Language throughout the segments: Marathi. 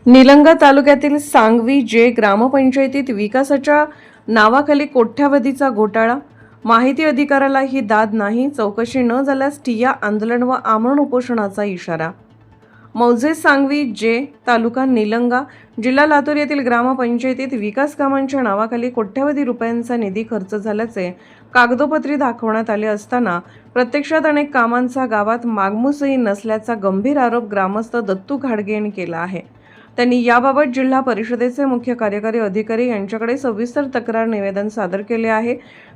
निलंगा तालुक्यातील सांगवी जे ग्रामपंचायतीत विकासाच्या नावाखाली कोट्यावधीचा घोटाळा, माहिती अधिकाराला ही दाद नाही, चौकशी न झाल्यास ठिय्या आंदोलन व आमरण उपोषणाचा इशारा. मौजे सांगवी जे तालुका निलंगा जिल्हा लातूर येथील ग्रामपंचायतीत विकास कामांच्या नावाखाली कोट्यावधी रुपयांचा निधी खर्च झाल्याचे कागदोपत्री दाखवण्यात आले असताना प्रत्यक्षात अनेक कामांचा गावात मागमूसही नसल्याचा गंभीर आरोप ग्रामस्थ दत्तू घाडगे यांनी केला आहे. त्यांनी याबाबत जिल्हा परिषदेचे मुख्य कार्यकारी अधिकारी यांच्याकडे सविस्तर तक्रार निवेदन सादर केले आहे.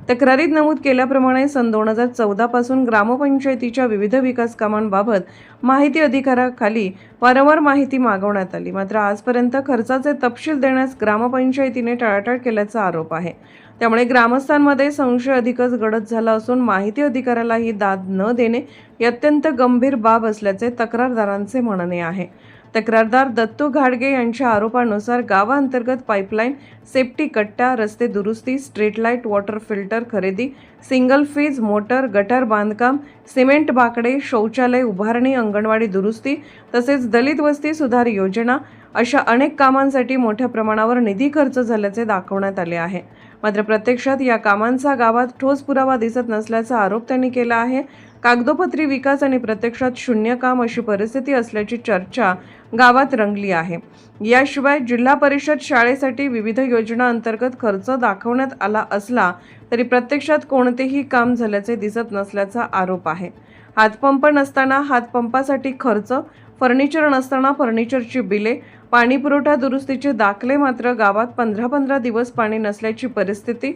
तक्रारीत नमूद केल्याप्रमाणे सन 2014 पासून ग्रामपंचायतीच्या विविध विकास कामांबाबत माहिती अधिकाराखाली वारंवार माहिती मागवण्यात आली, मात्र आजपर्यंत खर्चाचे तपशील देण्यास ग्रामपंचायतीने टाळाटाळ केल्याचा आरोप आहे. त्यामुळे ग्रामस्थांमध्ये संशय अधिकच गडद झाला असून माहिती अधिकाराला ही दाद न देणे ही अत्यंत गंभीर बाब असल्याचे तक्रारदारांचे म्हणणे आहे. तक्रारदार दत्तू घाडगे यांच्या आरोपानुसार गावांतर्गत पाईपलाईन, सेफ्टी कट्टा, रस्ते दुरुस्ती, स्ट्रीट लाईट, वॉटर फिल्टर खरेदी, सिंगल फेज मोटर, गटार बांधकाम, सिमेंट बाकडे, शौचालय उभारणी, अंगणवाडी दुरुस्ती तसेच दलित वस्ती सुधार योजना अशा अनेक कामांसाठी मोठ्या प्रमाणावर निधी खर्च झाल्याचे दाखवण्यात आले आहे. मात्र प्रत्यक्षात या कामांचा गावात ठोस पुरावा दिसत नसल्याचा आरोप त्यांनी केला आहे. कागदोपत्री विकास आणि प्रत्यक्षात शून्य काम अशी परिस्थिती असल्याची चर्चा गावात रंगली आहे. याशिवाय जिल्हा परिषद शाळेसाठी विविध योजना अंतर्गत खर्च दाखवण्यात आला असला तरी प्रत्यक्षात कोणतेही काम झाल्याचे दिसत नसल्याचा आरोप आहे. हातपंप नसताना हातपंपासाठी खर्च, फर्निचर नसताना फर्निचरची बिले, पाणी पुरवठा दुरुस्तीचे दाखले, मात्र गावात 15-15 दिवस पाणी नसल्याची परिस्थिती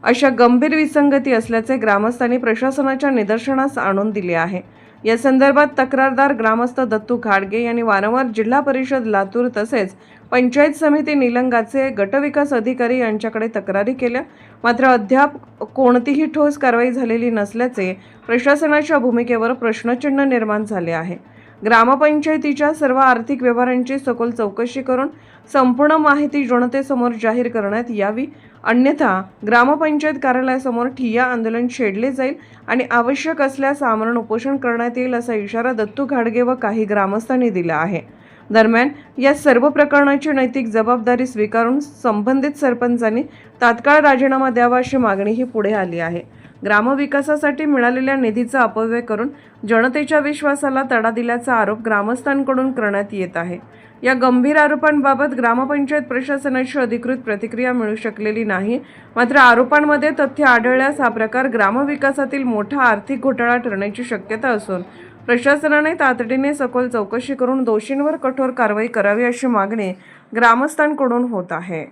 अशा गंभीर विसंगती असल्याचे ग्रामस्थांनी प्रशासनाच्या निदर्शनास आणून दिले आहे. या संदर्भात तक्रारदार ग्रामस्थ दत्तू घाडगे यांनी वारंवार जिल्हा परिषद लातूर तसेच पंचायत समिती निलंगाचे गटविकास अधिकारी यांच्याकडे तक्रारी केल्या, मात्र अद्याप कोणतीही ठोस कारवाई झालेली नसल्याचे प्रशासनाच्या भूमिकेवर प्रश्नचिन्ह निर्माण झाले आहे. ग्रामपंचायतीच्या सर्व आर्थिक व्यवहारांची सखोल चौकशी करून संपूर्ण माहिती जनतेसमोर जाहीर करण्यात यावी, अन्यथा ग्रामपंचायत कार्यालयासमोर ठिय्या आंदोलन छेडले जाईल आणि आवश्यक असल्यास आमरण उपोषण करण्यात येईल असा इशारा दत्तू घाडगे व काही ग्रामस्थांनी दिला आहे. दरम्यान या सर्व प्रकरणाची नैतिक जबाबदारी स्वीकारून संबंधित सरपंचांनी तात्काळ राजीनामा द्यावा अशी मागणीही पुढे आली आहे. ग्रामविकासासाठी मिळालेल्या निधीचा अपव्यय करून जनतेच्या विश्वासाला तडा दिल्याचा आरोप ग्रामस्थांकडून करण्यात येत आहे. या गंभीर आरोपांबाबत ग्रामपंचायत प्रशासनाची अधिकृत प्रतिक्रिया मिळू शकलेली नाही. मात्र आरोपांमध्ये तथ्य आढळल्यास हा प्रकार ग्रामविकासातील मोठा आर्थिक घोटाळा ठरण्याची शक्यता असून प्रशासनाने तातडीने सखोल चौकशी करून दोषींवर कठोर कारवाई करावी अशी मागणी ग्रामस्थांकडून होत आहे.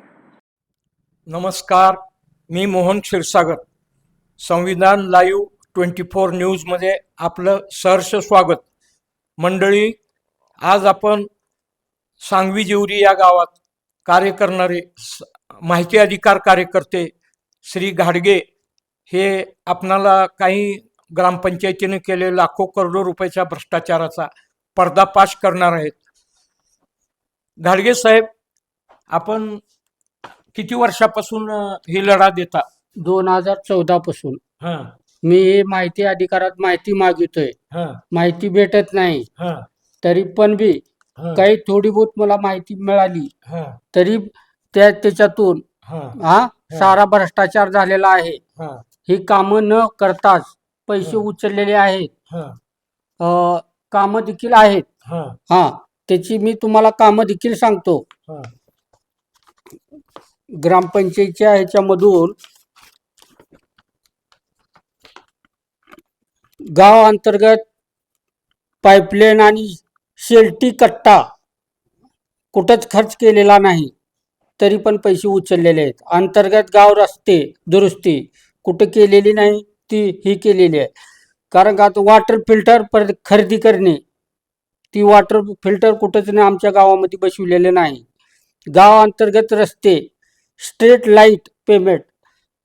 नमस्कार, मी मोहन क्षीरसागर. संविधान लाईव्ह 24 न्यूजमध्ये आपलं सहर्ष स्वागत. मंडळी, आज आपण सांगवी जेवरी या गावात कार्य करणारे माहिती अधिकार कार्यकर्ते श्री घाडगे हे आपणाला काही ग्रामपंचायतीने केले लाखो करोडो रुपयाच्या भ्रष्टाचाराचा पर्दाफाश करणार आहेत. घाडगे साहेब, आपण किती वर्षापासून ही लढा देता? 2014 पासून हां मी माहिती अधिकारात माहिती मागितोय. हां माहिती भेटत नाही. हां तरी पण बी हां काही थोडी बहुत मला माहिती मिळाली हां तरी त्याच्यातून हां सारा भ्रष्टाचार झालेला आहे. हां ही कामं न करताच पैसे उचललेले आहेत. हां कामं देखील आहेत. हां त्याची मी तुम्हाला कामं देखील सांगतो. हां ग्रामपंचायतच्या ह्याच्यामधून गाव अंतर्गत पाईपलाईन आणि शेल्टी कट्टा कुठंच खर्च केलेला नाही, तरी पण पैसे उचललेले आहेत. अंतर्गत गाव रस्ते दुरुस्ती कुठं केलेली नाही, ती ही केलेली आहे. कारण का आता वॉटर फिल्टर खरेदी करणे, ती वॉटर फिल्टर कुठंच नाही आमच्या गावामध्ये बसविलेले नाही. गाव अंतर्गत रस्ते, स्ट्रीट लाईट पेमेंट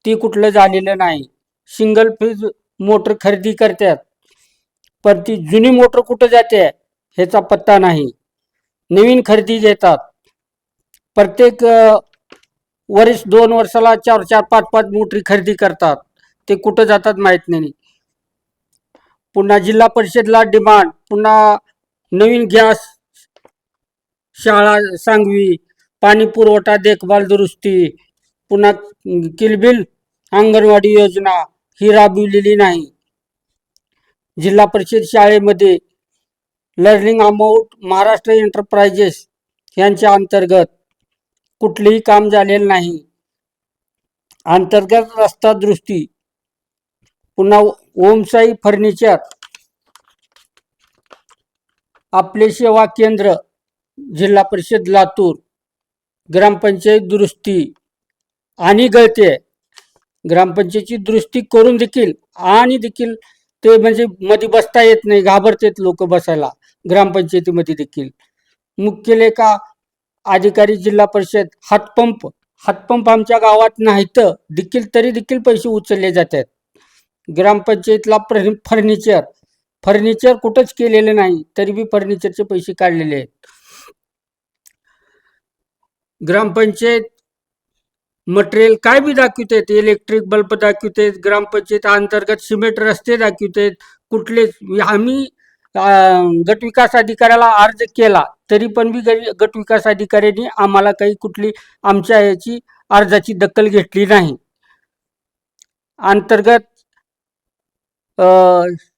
ती कुठलं झालेलं नाही. सिंगल फेज मोटर खरेदी करतात, पण ती जुनी मोटर कुठं जाते ह्याचा पत्ता नाही. नवीन खरेदी घेतात. प्रत्येक वर्ष 2 वर्षाला 4-4, 5-5 मोटरी खरेदी करतात. ते कुठं जातात माहीत नाही. पुन्हा जिल्हा परिषदला डिमांड, पुन्हा नवीन गॅस शाळा सांगवी, पाणी पुरवठा देखभाल दुरुस्ती, पुन्हा किलबिल अंगणवाडी योजना ही राबविलेली नाही. जिल्हा परिषद शाळेमध्ये लर्निंग अमाऊंट महाराष्ट्र एंटरप्राइजेस यांच्या अंतर्गत कुठलेही काम झालेलं नाही. अंतर्गत रस्ता दुरुस्ती, पुन्हा ओमसाई फर्निचर, आपले सेवा केंद्र जिल्हा परिषद लातूर, ग्रामपंचायत दुरुस्ती आणि गळते ग्रामपंचायतीची दुरुस्ती करून देखील ते म्हणजे मध्ये बसता येत नाही, घाबरतात लोक बसायला ग्रामपंचायतीमध्ये देखील. मुख्य लेखा अधिकारी जिल्हा परिषद हातपंप आमच्या गावात नाहीत देखील तरी देखील पैसे उचलले जातात. ग्रामपंचायतला फर्निचर कुठंच केलेलं नाही तरी बी फर्निचरचे पैसे काढलेले आहेत. ग्रामपंचायत मटेरियल काय बी दाखवतात, इलेक्ट्रिक बल्ब दाखवतात, ग्रामपंचायत अंतर्गत सिमेंट रस्ते दाखवतात. कुठलेच आम्ही गटविकास अधिकाऱ्याला अर्ज केला तरी पण बी गटविकास अधिकाऱ्यांनी आम्हाला काही कुठली आमच्या याची अर्जाची दखल घेतली नाही. अंतर्गत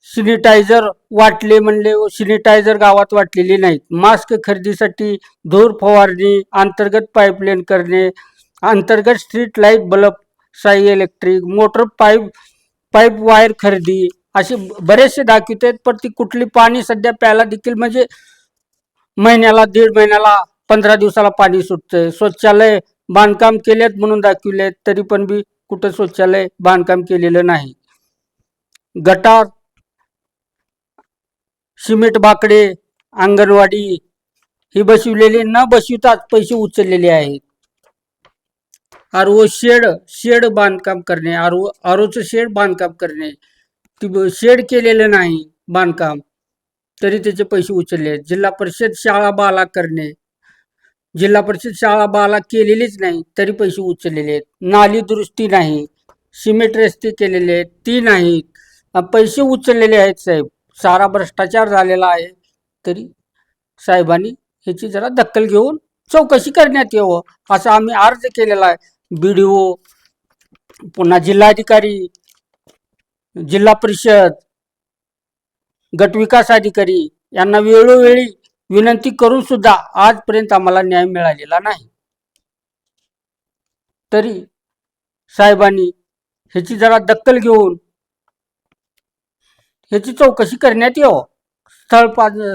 सॅनिटायझर वाटले म्हणले, सॅनिटायझर गावात वाटलेली नाहीत. मास्क खरेदीसाठी धूर फवारणी, अंतर्गत पाईपलाईन करणे, अंतर्गत street light bulb, Sai electric motor pipe wire खरेदी असे बरेचसे दाखवतात. पण ती कुठली पाणी सध्या प्यायला देखील म्हणजे महिन्याला 1.5 महिन्याला 15 दिवसाला पाणी सुटतंय. शौचालय बांधकाम केलेत म्हणून दाखविलेत तरी पण बी कुठं शौचालय बांधकाम केलेलं नाही. गटार, सिमेंट बाकडे, अंगणवाडी ही बसविलेली न बसविताच पैसे उचललेले आहेत. आरओ शेड बांधकाम करणे, आरओचं शेड बांधकाम करणे, ती शेड केलेलं नाही बांधकाम तरी त्याचे पैसे उचलले आहेत. जिल्हा परिषद शाळा बाला करणे, जिल्हा परिषद शाळा बाला केलेलीच नाही तरी पैसे उचललेले आहेत. नाली दुरुस्ती नाही, सिमेंट रस्ते केलेले आहेत ती नाहीत, पैसे उचललेले आहेत. साहेब सारा भ्रष्टाचार झालेला आहे तरी साहेबांनी ह्याची जरा दखल घेऊन चौकशी करण्यात यावं असं आम्ही अर्ज केलेला आहे. BDO, पुन्हा जिल्हाधिकारी, जिल्हा परिषद, गटविकास अधिकारी यांना वेळोवेळी विनंती करून सुद्धा आजपर्यंत आम्हाला न्याय मिळालेला नाही. तरी साहेबांनी ह्याची जरा दखल घेऊन ह्याची चौकशी करण्यात यावं,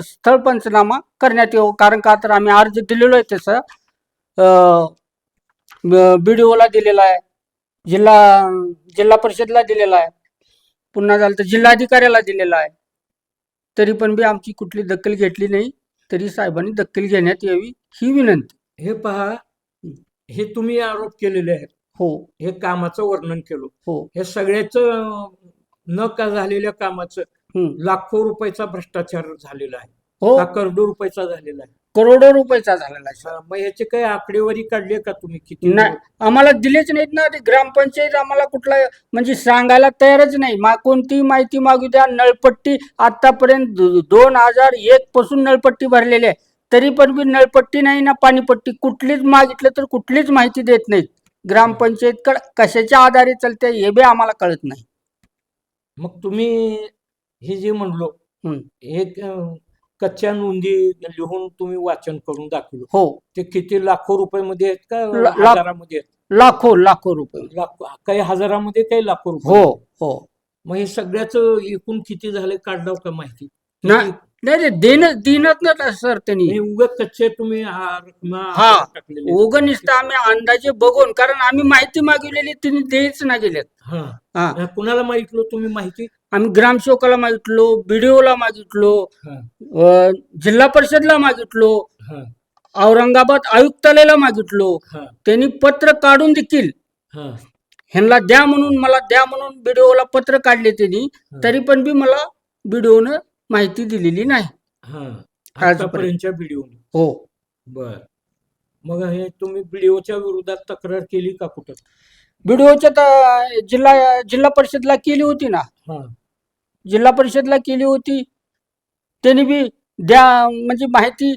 स्थळ पंचनामा करण्यात यावं. कारण का तर आम्ही अर्ज दिलेलो आहे तसं BDOला दिलेला आहे, जिल्हा परिषदला दिलेला आहे, पुन्हा झालं तर जिल्हाधिकाऱ्याला दिलेला आहे तरी पण बी आमची कुठली दखल घेतली नाही. तरी साहेबांनी दखल घेण्यात यावी ही विनंती. हे पहा, हे तुम्ही आरोप केलेले आहेत, हो हे कामाचं वर्णन केलं, हो हे सगळ्याच न का झालेल्या कामाचं लाखो रुपयाचा भ्रष्टाचार झालेला आहे, हो का करोडो रुपयाचा झालेला आहे. करोडो रुपयाचा झालेला आहे. मग याचे काही आकडेवारी काढली का तुम्ही किती? नाही, आम्हाला दिलेच नाहीत ना. ते ग्रामपंचायत आम्हाला कुठला म्हणजे सांगायला तयारच नाही. कोणतीही माहिती मागू द्या. नळपट्टी आतापर्यंत 2001 पासून नळपट्टी भरलेली आहे तरी पण बी नळपट्टी नाही ना पाणीपट्टी. कुठलीच मागितलं तर कुठलीच माहिती देत नाहीत. ग्रामपंचायतकडे कशाच्या आधारे चालते हे बी आम्हाला कळत नाही. मग तुम्ही हे जे म्हणलो हे कच्च्या नोंदी लिहून तुम्ही वाचन करून दाखवलं, हो ते किती लाखो रुपये आहेत का लाख- हजारामध्ये आहेत? लाखो रुपये. काही हजारामध्ये काही लाखो रुपये. हो हो मग हे सगळ्याच एकूण किती झाले काढाव का माहिती? नाही देणच ना सर त्यांनी. उगाच कच्चे तुम्ही हा उग नुसतं आम्ही अंदाजे बघून, कारण आम्ही माहिती मागवलेली त्यांनी देच ना गेलेत. हा कुणाला मागितलं तुम्ही माहिती? आम्ही ग्रामसेवकाला मागितलो, BDOला मागितलो, जिल्हा परिषदला मागितलो, औरंगाबाद आयुक्तालयाला मागितलो. त्यांनी पत्र काढून देखील ह्यांना द्या म्हणून, मला द्या म्हणून BDOला पत्र काढले त्यांनी तरी पण बी मला BDOनं माहिती दिलेली नाही आतापर्यंतच्या व्हिडिओ. हो बर, मग हे तुम्ही BDOच्या विरोधात तक्रार केली का कुठं? BDOच्या जिल्हा परिषदला केली होती ना. जिल्हा परिषदला केली होती. त्यांनी बी द्या म्हणजे माहिती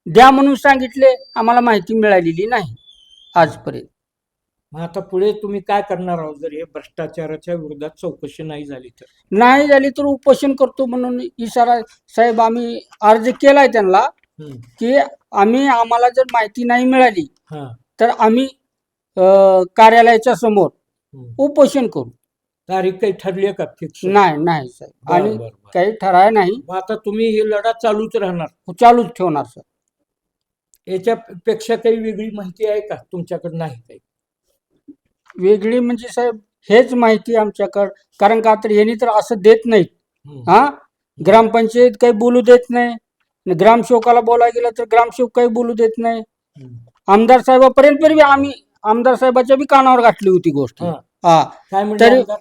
द्या म्हणून सांगितले, आम्हाला माहिती मिळालेली नाही आजपर्यंत. मग आता पुढे तुम्ही काय करणार आहोत जर हे भ्रष्टाचाराच्या विरोधात चौकशी नाही झाली तर? नाही झाली तर उपोषण करतो म्हणून इशारा साहेब आम्ही अर्ज केलाय त्यांना हम्म. की आम्हाला जर माहिती नाही मिळाली हा. तर आम्ही कार्यालयाच्या समोर हम्म. उपोषण करू. तारीख काही ठरली आहे का फिक्स? नाही साहेब, बरं, आणि बरं, बरं. काही ठराय नाही, मग आता तुम्ही हे लढा चालूच राहणार? चालूच ठेवणार सर. याच्यापेक्षा काही वेगळी माहिती आहे का तुमच्याकडे? नाही काही वेगळी म्हणजे साहेब हेच माहिती आमच्याकडं, कारण का तर यांनी तर असं देत नाहीत. हम्म. हा, ग्रामपंचायत काही बोलू देत नाही, ग्रामसेवकाला बोलायला गेलं तर ग्रामसेवक काही बोलू देत नाही. हम्म. आमदार साहेबापर्यंत बी आम्ही आमदार साहेबाच्या बी कानावर घातली होती गोष्ट. हा. हा, काय म्हणजे तरी आमदार?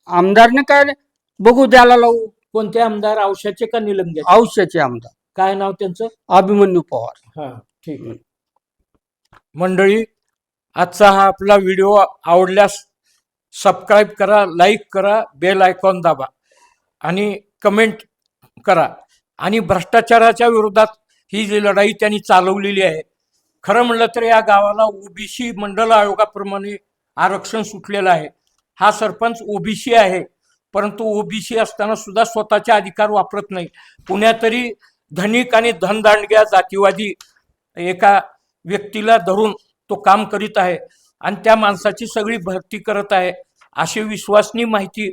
आमदारने काय बघू द्यायला लावू. कोणते आमदार? औषधाचे का निलंग्याचे? औषधाचे आमदार काय नाव त्यांचं? अभिमन्यू पवार. हा, ठीक आहे. मंडळी, आजचा हा आपला व्हिडिओ आवडल्यास सबस्क्राईब करा, लाईक करा, बेल आयकॉन दाबा आणि कमेंट करा. आणि भ्रष्टाचाराच्या विरोधात ही जी लढाई त्यांनी चालवलेली आहे, खरं म्हणलं तर या गावाला ओबीसी मंडल आयोगाप्रमाणे आरक्षण सुटलेलं आहे. हा सरपंच ओबीसी आहे, परंतु ओबीसी असताना सुद्धा स्वतःचे अधिकार वापरत नाही. कुण्यातरी धनिक आणि धनदांडग्या जातीवादी एका व्यक्तीला धरून तो काम करीत आहे आणि त्या माणसाची सगळी भरती करत आहे. अशी विश्वासनीय माहिती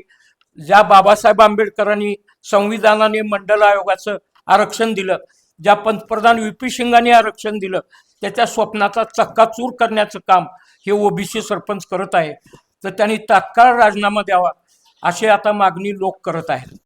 ज्या बाबासाहेब आंबेडकरांनी संविधानाने मंडल आयोगाचं आरक्षण दिलं, ज्या पंतप्रधान व्ही.पी. सिंगांनी आरक्षण दिलं, त्याच्या स्वप्नाचा चक्काचूर करण्याचं काम हे ओबीसी सरपंच करत आहे. तर त्यांनी तात्काळ राजीनामा द्यावा अशी आता मागणी लोक करत आहेत.